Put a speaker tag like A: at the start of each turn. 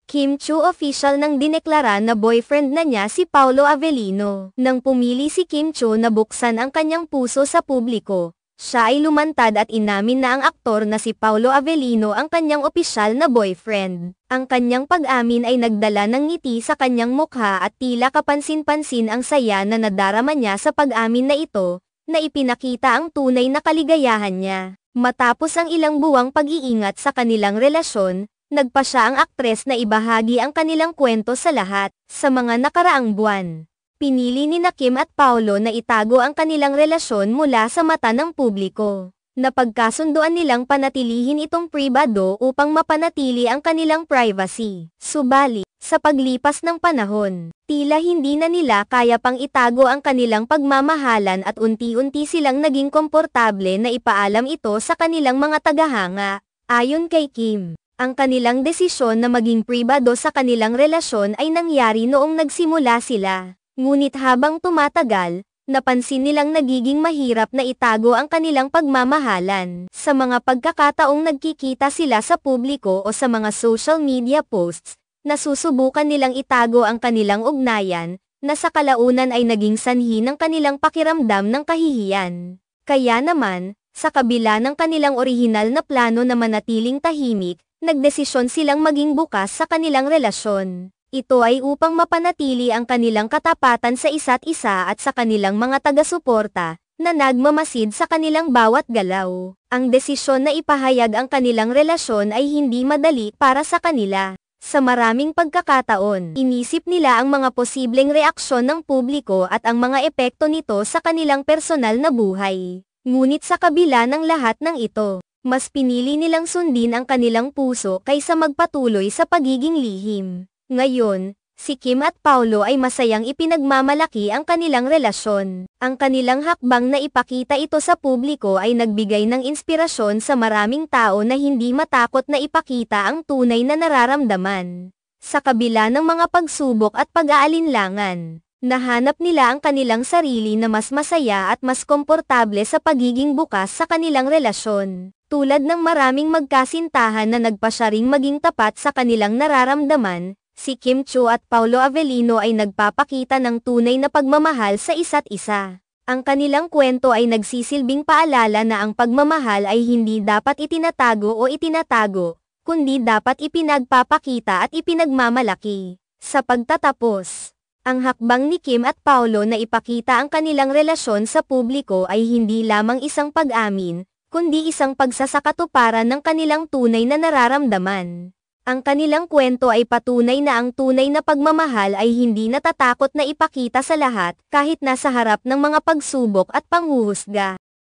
A: Kim Chiu official nang dineklara na boyfriend na niya si Paolo Avellino. Nang pumili si Kim Chiu na buksan ang kanyang puso sa publiko, siya ay lumantad at inamin na ang aktor na si Paolo Avellino ang kanyang opisyal na boyfriend. Ang kanyang pag-amin ay nagdala ng ngiti sa kanyang mukha at tila kapansin-pansin ang saya na nadarama niya sa pag-amin na ito, na ipinakita ang tunay na kaligayahan niya. Matapos ang ilang buwang pag-iingat sa kanilang relasyon, nagpa siya ang aktres na ibahagi ang kanilang kwento sa lahat. Sa mga nakaraang buwan, pinili ni Kim at Paolo na itago ang kanilang relasyon mula sa mata ng publiko. Napagkasunduan nilang panatilihin itong pribado upang mapanatili ang kanilang privacy. Subalit, sa paglipas ng panahon, tila hindi na nila kaya pang itago ang kanilang pagmamahalan at unti-unti silang naging komportable na ipaalam ito sa kanilang mga tagahanga. Ayon kay Kim, ang kanilang desisyon na maging pribado sa kanilang relasyon ay nangyari noong nagsimula sila. Ngunit habang tumatagal, napansin nilang nagiging mahirap na itago ang kanilang pagmamahalan. Sa mga pagkakataong nagkikita sila sa publiko o sa mga social media posts, nasusubukan nilang itago ang kanilang ugnayan, na sa kalaunan ay naging sanhi ng kanilang pakiramdam ng kahihiyan. Kaya naman, sa kabila ng kanilang orihinal na plano na manatiling tahimik, nagdesisyon silang maging bukas sa kanilang relasyon. Ito ay upang mapanatili ang kanilang katapatan sa isa't isa at sa kanilang mga taga-suporta, na nagmamasid sa kanilang bawat galaw. Ang desisyon na ipahayag ang kanilang relasyon ay hindi madali para sa kanila. Sa maraming pagkakataon, inisip nila ang mga posibleng reaksyon ng publiko at ang mga epekto nito sa kanilang personal na buhay. Ngunit sa kabila ng lahat ng ito, mas pinili nilang sundin ang kanilang puso kaysa magpatuloy sa pagiging lihim. Ngayon, si Kim at Paolo ay masayang ipinagmamalaki ang kanilang relasyon. Ang kanilang hakbang na ipakita ito sa publiko ay nagbigay ng inspirasyon sa maraming tao na hindi matakot na ipakita ang tunay na nararamdaman. Sa kabila ng mga pagsubok at pag-aalinlangan, nahanap nila ang kanilang sarili na mas masaya at mas komportable sa pagiging bukas sa kanilang relasyon. Tulad ng maraming magkasintahan na nagpa siya ring maging tapat sa kanilang nararamdaman, si Kim Chiu at Paolo Avellino ay nagpapakita ng tunay na pagmamahal sa isa't isa. Ang kanilang kwento ay nagsisilbing paalala na ang pagmamahal ay hindi dapat itinatago o itinatago, kundi dapat ipinagpapakita at ipinagmamalaki. Sa pagtatapos, ang hakbang ni Kim at Paolo na ipakita ang kanilang relasyon sa publiko ay hindi lamang isang pag-amin, kundi isang pagsasakatuparan ng kanilang tunay na nararamdaman. Ang kanilang kwento ay patunay na ang tunay na pagmamahal ay hindi natatakot na ipakita sa lahat kahit nasa harap ng mga pagsubok at panghuhusga.